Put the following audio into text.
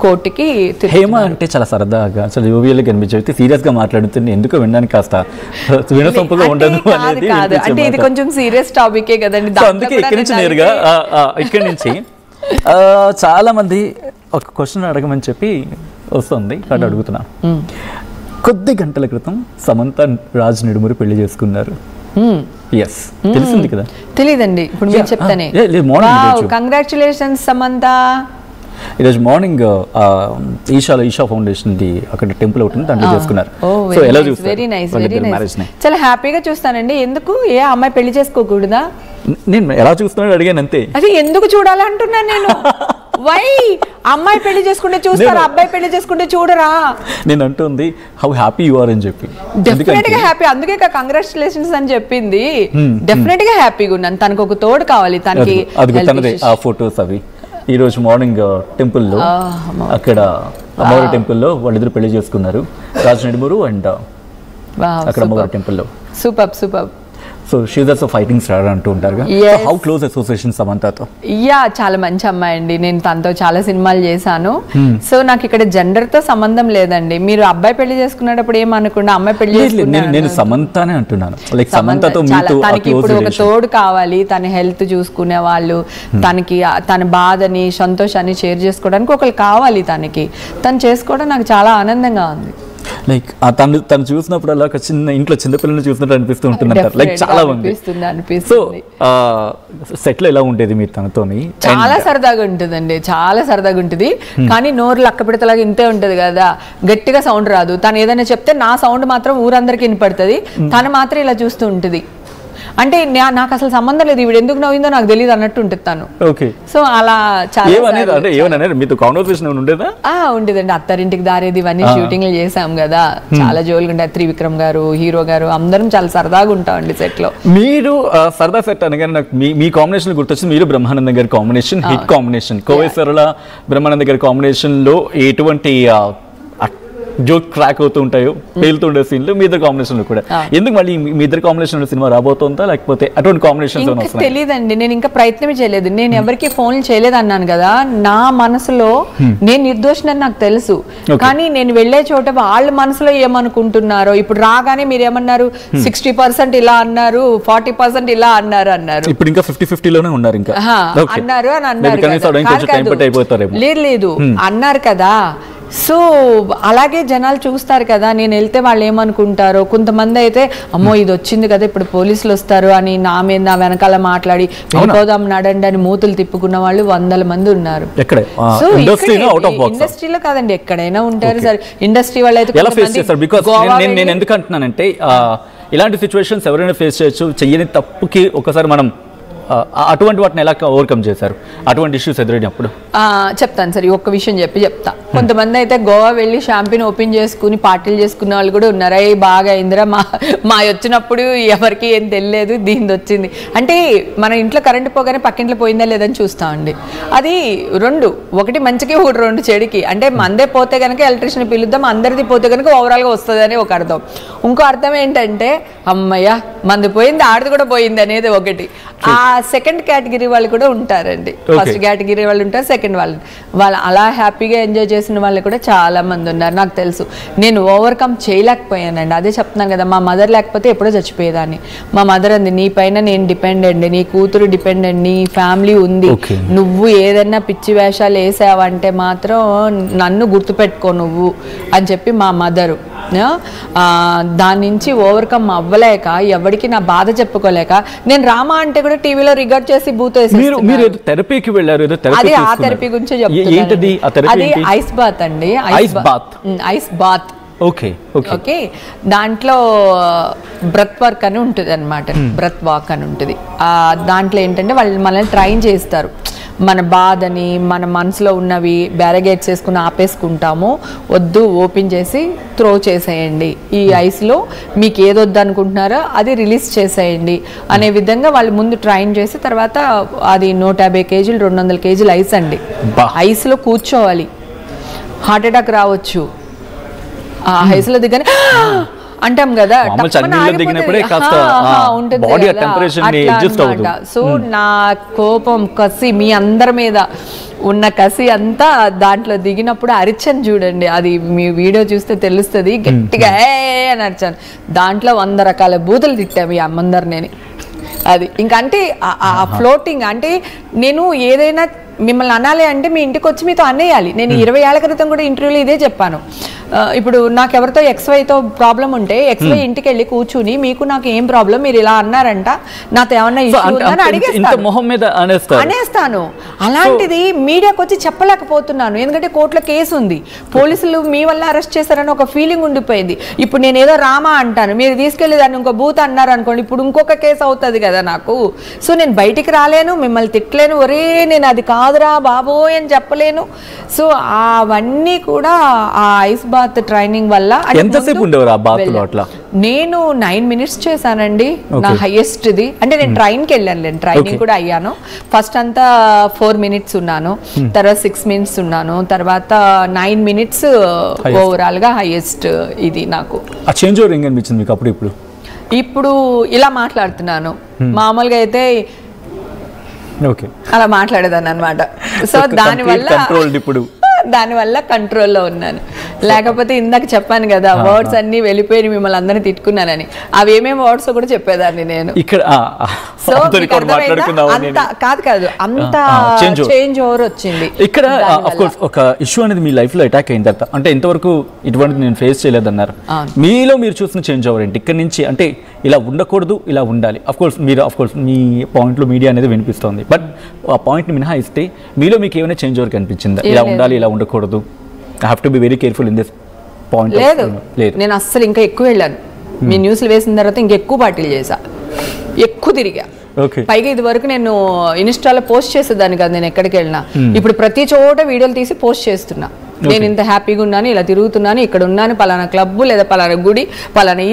కోర్టుకి హేమ అంటే చాలా సరదాగా అసలు యూవీఎల్గా కనిపించేది సీరియస్ గా మాట్లాడుతుంది ఎందుకు వినడానికి కాస్త వినసొంపుగా ఉండదు అనేది అంటే ఇది కొంచెం సీరియస్ టాపికే కదండి అందుకే ఇక్కడి నుంచి నేరుగా ఇక్కడి నుంచి చాలా మంది ఒక క్వశ్చన్ అడగమని చెప్పి వస్తుంది కాబట్టి అడుగుతున్నా కొద్ది గంటల క్రితం సమంత రాజ్ నిడుమురు పెళ్లి చేసుకున్నారు ఎస్ తెలిసింది కదా తెలీదండి ఇప్పుడు మీరు చెప్తానే కంగ్రాచులేషన్స్ సమంత ఈరోజు మార్నింగ్ ఈషా ఫౌండేషన్ ది అక్కడ టెంపుల్ ఒకటి దాంట్లో చేసుకున్నారు సో ఎలా చూస్తారు వెరీ నైస్ వెరీ నైస్ చాలా హ్యాపీగా చూస్తానండి ఎందుకు ఏ అమ్మాయి పెళ్లి చేసుకోకూడదా నేను ఎలా చూస్తున్నాడు అడిగాను అంతే అది ఎందుకు చూడాలి అంటున్నాను నేను వై అమ్మాయి పెళ్లి చేసుకుంటే చూస్తారా అబ్బాయి పెళ్లి చేసుకుంటే చూడరా నేను అంటుంది హౌ హ్యాపీ యు ఆర్ అని చెప్పి డెఫినెట్ గా హ్యాపీ అందుకే కంగ్రాచులేషన్స్ అని చెప్పింది డెఫినెట్ గా హ్యాపీగా ఉన్నాను తనకు ఒక తోడు కావాలి తనకి తనదే ఆ ఫొటోస్ అవి ఈ రోజు మార్నింగ్ టెంపుల్లో అక్కడ అమ్మవారి టెంపుల్లో వాళ్ళిద్దరు పెళ్లి చేసుకున్నారు రాజ్ నిడుమురు అండ్ అక్కడ అమ్మవారి టెంపుల్లో super super so she's also fighting star అంటూ ఉంటారు హౌ క్లోజ్ అసోసియేషన్ సమంతతో చాలా మంచి అమ్మాయి అండి నేను తనతో చాలా సినిమాలు చేశాను సో నాకు ఇక్కడ జెండర్ తో సంబంధం లేదండి మీరు అబ్బాయి పెళ్లి చేసుకునేటప్పుడు ఏమనుకుండా అమ్మాయి పెళ్లి చేసుకున్నాను నేను సమంతనే అంటున్నాను లైక్ సమంతతో తనకి ఇప్పుడు ఒక తోడు కావాలి తన హెల్త్ చూసుకునే వాళ్ళు తనకి తన బాధని సంతోషాన్ని షేర్ చేసుకోవడానికి ఒకరు కావాలి తనకి తను చేసుకోవడం నాకు చాలా ఆనందంగా ఉంది లైక్ తను చూసినప్పుడు అలా చిన్న ఇంట్లో చిన్నపిల్లల్ని చూసినట్టు అనిపిస్తూ ఉంటుందంటారు లైక్ చాలా మంది సో సెట్ లో ఎలా ఉండేది మీరు తనతోని చాలా సరదాగా ఉంటుందండి చాలా సరదాగా ఉంటుంది కానీ నోరు లక్క పెడతలాగా ఇంతే ఉంటది కదా గట్టిగా సౌండ్ రాదు తను ఏదైనా చెప్తే నా సౌండ్ మాత్రం ఊరందరికి వినపడుతుంది తను మాత్రం ఇలా చూస్తూ ఉంటుంది అంటే నాకు అసలు సంబంధం లేదు ఇవి ఎందుకు నవ్విందో నాకు తెలియదు అన్నట్టు ఉంటుంది తను సో అలా మీతో కాన్వర్సేషన్ ఉండేదా ఉండేదండి అత్తారింటికి దారేది ఇవన్నీ షూటింగ్లు చేసాం కదా చాలా జోలుగా ఉంటాయి త్రివిక్రమ్ గారు హీరో గారు అందరం చాలా సరదాగా ఉంటామండి సెట్ లో మీరు సరదా సెట్ అనగానే నాకు మీ కాంబినేషన్ గుర్తొచ్చింది మీరు బ్రహ్మానందం గారి కాంబినేషన్ హిట్ కాంబినేషన్ కోవేశ్వరుల బ్రహ్మానందం గారి కాంబినేషన్ లో ఎటువంటి జోక్ ట్రాక్ అవుతూ ఉంటాయో పేలుతుండే సీన్లు మీ ఇద్దరు కాంబినేషన్ లో కూడా ఎందుకు మళ్ళీ మీ ఇద్దరు కాంబినేషన్ సినిమా రాబోతుందా లేకపోతే అటువంటి కాంబినేషన్ తెలియదండి నేను ఇంకా ప్రయత్నం చేయలేదు నేను ఎవరికి ఫోన్ చేయలేదు అన్నాను కదా నా మనసులో నేను నిర్దోషిని నాకు తెలుసు కానీ నేను వెళ్లే చోట వాళ్ళ మనసులో ఏమనుకుంటున్నారో ఇప్పుడు రాగానే మీరు ఏమన్నారు 60% ఇలా అన్నారు 40% ఇలా అన్నారు ఇప్పుడు ఇంకా 50-50 లోనే ఉన్నారు ఇంకా అన్నారు అని అన్నారు లేదు అన్నారు కదా సో అలాగే జనాలు చూస్తారు కదా నేను వెళ్తే వాళ్ళు ఏమనుకుంటారో కొంతమంది అయితే అమ్మో ఇది వచ్చింది కదా ఇప్పుడు పోలీసులు వస్తారు అని నా మీద నా వెనకాల మాట్లాడి వెళ్ళిపోదాం నడండి అని మూతులు తిప్పుకున్న వాళ్ళు 100 మంది ఉన్నారు సో ఇండస్ట్రీలో కాదండి ఎక్కడైనా ఉంటారు సార్ ఇండస్ట్రీ వాళ్ళు అయితే నేను ఎందుకు అంటున్నానంటే ఇలాంటి సిచ్యువేషన్స్ ఎవరైనా ఫేస్ చేయొచ్చు చెయ్యని తప్పుకి ఒకసారి మనం అటువంటి వాటిని ఎలా ఓవర్కమ్ చేశారు అటువంటి ఇష్యూస్ ఎదురైనప్పుడు చెప్తాను సరే ఒక్క విషయం చెప్తా కొంతమంది అయితే గోవా వెళ్ళి షాంపిన్ ఓపెన్ చేసుకుని పార్టీలు చేసుకున్న వాళ్ళు కూడా ఉన్నారు అయ్యి బాగా అయిందిరా మా వచ్చినప్పుడు ఎవరికి ఏం తెలియలేదు దీనిది వచ్చింది అంటే మన ఇంట్లో కరెంట్ పోగానే పక్కింట్లో పోయిందా లేదని చూస్తామండి అది ఒకటి మంచికి ఒకటి 2 చెడికి అంటే మందే పోతే కనుక ఎలక్ట్రీషియన్ పిలుద్దాం అందరిది పోతే కనుక ఓవరాల్గా వస్తుంది అని ఒక అర్థం ఇంకో అర్థం ఏంటంటే అమ్మయ్య మంది పోయింది ఆడది కూడా పోయింది అనేది ఒకటి ఆ సెకండ్ కేటగిరీ వాళ్ళు కూడా ఉంటారండి ఫస్ట్ కేటగిరీ వాళ్ళు ఉంటారు సెకండ్ వాళ్ళు అలా హ్యాపీగా ఎంజాయ్ చేసిన వాళ్ళు కూడా చాలా మంది ఉన్నారు నాకు తెలుసు నేను ఓవర్కమ్ చేయలేకపోయానండి అదే చెప్తున్నాను కదా మా మదర్ లేకపోతే ఎప్పుడో చచ్చిపోయేదాన్ని మా మదర్ అంది నీ పైన నేను డిపెండెంట్ నీ కూతురు డిపెండెంట్ నీ ఫ్యామిలీ ఉంది నువ్వు ఏదన్నా పిచ్చి వేషాలు వేసావంటే మాత్రం నన్ను గుర్తుపెట్టుకో నువ్వు అని చెప్పి మా మదరు దాని నుంచి ఓవర్కమ్ అవ్వలేక ఎవరికి నా బాధ చెప్పుకోలేక నేను రామా అంటే కూడా టీవీలో రికార్డ్ చేసి బూత్ అదే ఆ థెరపీ గురించి చెప్తాను ఐస్ బాత్ అండి ఐస్ బాత్ ఓకే దాంట్లో బ్రెత్ వర్క్ అని ఉంటుంది అనమాట బ్రెత్ వాక్ అని ఉంటుంది దాంట్లో ఏంటంటే వాళ్ళు మనల్ని ట్రైన్ చేస్తారు మన బాధని మన మనసులో ఉన్నవి బ్యారిగేట్స్ వేసుకుని ఆపేసుకుంటాము వద్దు ఓపెన్ చేసి త్రో చేసేయండి ఈ ఐస్లో మీకు ఏదొద్దు అనుకుంటున్నారో అది రిలీజ్ చేసేయండి అనే విధంగా వాళ్ళు ముందు ట్రైన్ చేసి తర్వాత అది 150 కేజీలు 200 కేజీలు ఐస్ అండి ఐస్లో కూర్చోవాలి హార్ట్ అటాక్ రావచ్చు ఆ ఐస్లో దిగని అంటాం కదా సో నా కోపం కసి మీ అందరి మీద ఉన్న కసి అంతా దాంట్లో దిగినప్పుడు అరిచాను చూడండి, అది మీ వీడియో చూస్తే తెలుస్తుంది, గట్టిగా ఏ అని అరిచాను. దాంట్లో 100 రకాల బూతులు తిట్టాము ఈ అమ్మందరిని. అది ఇంకా అంటే ఆ ఫ్లోటింగ్ అంటే నేను ఏదైనా మిమ్మల్ని అనాలి అంటే మీ ఇంటికి వచ్చి మీతో అనేయాలి. నేను 20 ఏళ్ల క్రితం కూడా ఇంటర్వ్యూలో ఇదే చెప్పాను. ఇప్పుడు నాకు ఎవరితో XYతో ప్రాబ్లం ఉంటే XY ఇంటికి వెళ్ళి కూర్చుని మీకు నాకు ఏం ప్రాబ్లం, మీరు ఇలా అన్నారంట, నాతో ఏమన్నా ఇష్యూ ఉందని అనేస్తాను. అలాంటిది మీడియాకి వచ్చి చెప్పలేకపోతున్నాను, ఎందుకంటే కోర్టులో కేసు ఉంది, పోలీసులు మీ వల్ల అరెస్ట్ చేశారని ఒక ఫీలింగ్ ఉండిపోయింది. ఇప్పుడు నేను ఏదో రామా అంటాను, మీరు తీసుకెళ్లి దాన్ని ఇంకో బూత్ అన్నారు అనుకోండి, ఇప్పుడు ఇంకొక కేసు అవుతుంది కదా నాకు. సో నేను బయటికి రాలేను, మిమ్మల్ని తిట్టలేను, ఒరే నేను అది కాదురా బాబోయ్ అని చెప్పలేను. సో అవన్నీ కూడా ఆ ఐస్ బాత్ ట్రైనింగ్ వల్ల. ఎంతసేపు ఉండేవారు ఆ బాత్లో? అట్లా నేను 9 minutes చేశానండి, నా హైయెస్ట్ ఇది. అంటే నేను ట్రైన్కి వెళ్ళాను, ట్రైనింగ్ కూడా అయ్యాను. ఫస్ట్ అంతా 4 minutes ఉన్నాను, తర్వాత 6 minutes ఉన్నాను, తర్వాత 9 minutes ఓవరాల్ గా హైయెస్ట్ ఇది నాకు. ఆ చేంజ్ ఓవర్ ఏం అనిపించింది మీకు అప్పుడు? ఇప్పుడు ఇలా మాట్లాడుతున్నాను, మామూలుగా అయితే అలా మాట్లాడేదాన్ని అనమాట. సో దానివల్ల కంట్రోల్లో ఉన్నాను. లేకపోతే ఇందాక చెప్పాను కదా వర్డ్స్ అన్ని వెళ్ళిపోయి మిమ్మల్ని అందరినీ తిట్టుకున్నానని, అవి ఏమేమి వర్డ్స్ కూడా చెప్పేదాన్ని నేను ఇక్కడ. సో కాదు అంత చేంజ్ ఓవర్ వచ్చింది ఇక్కడ. ఆఫ్ కోర్స్ ఒక ఇష్యూ అనేది మీ లైఫ్ లో అటాక్ అయిన తర్వాత, అంటే ఇంతవరకు ఇటువంటి నేను ఫేస్ చేయలేదన్నారు, మీలో మీరు చూసిన చేంజ్ ఓవర్ ఏంటి? ఇక్కడ నుంచి అంటే ఇలా ఉండకూడదు, ఇలా ఉండాలి. ఆఫ్ కోర్స్ మీ పాయింట్లో మీడియా అనేది వినిపిస్తుంది, బట్ ఆ పాయింట్ ని మినహాయిస్తే మీలో మీకు ఏమైనా చేంజ్ ఓవర్ కనిపించిందా? ఇలా ఉండాలి, ఇలా ఉండకూడదు, I have to be very careful in this point? లేదు, నేను అస్సలు ఇంకా ఎక్కువ వెళ్ళాను. మీ న్యూస్లు వేసిన తర్వాత ఇంకా ఎక్కువ పార్టీలు చేశా, ఎక్కువ తిరిగా. పైగా ఇది వరకు నేను ఇన్స్టాలో పోస్ట్ చేసేదాన్ని కాదు, నేను ఎక్కడికి వెళ్ళినా. ఇప్పుడు ప్రతి చోట వీడియోలు తీసి పోస్ట్ చేస్తున్నా, నేను ఇంత హ్యాపీగా ఉన్నాను, ఇలా తిరుగుతున్నాను, ఇక్కడ ఉన్నాను, పలానా క్లబ్ లేదా పలానా గుడి, పలానా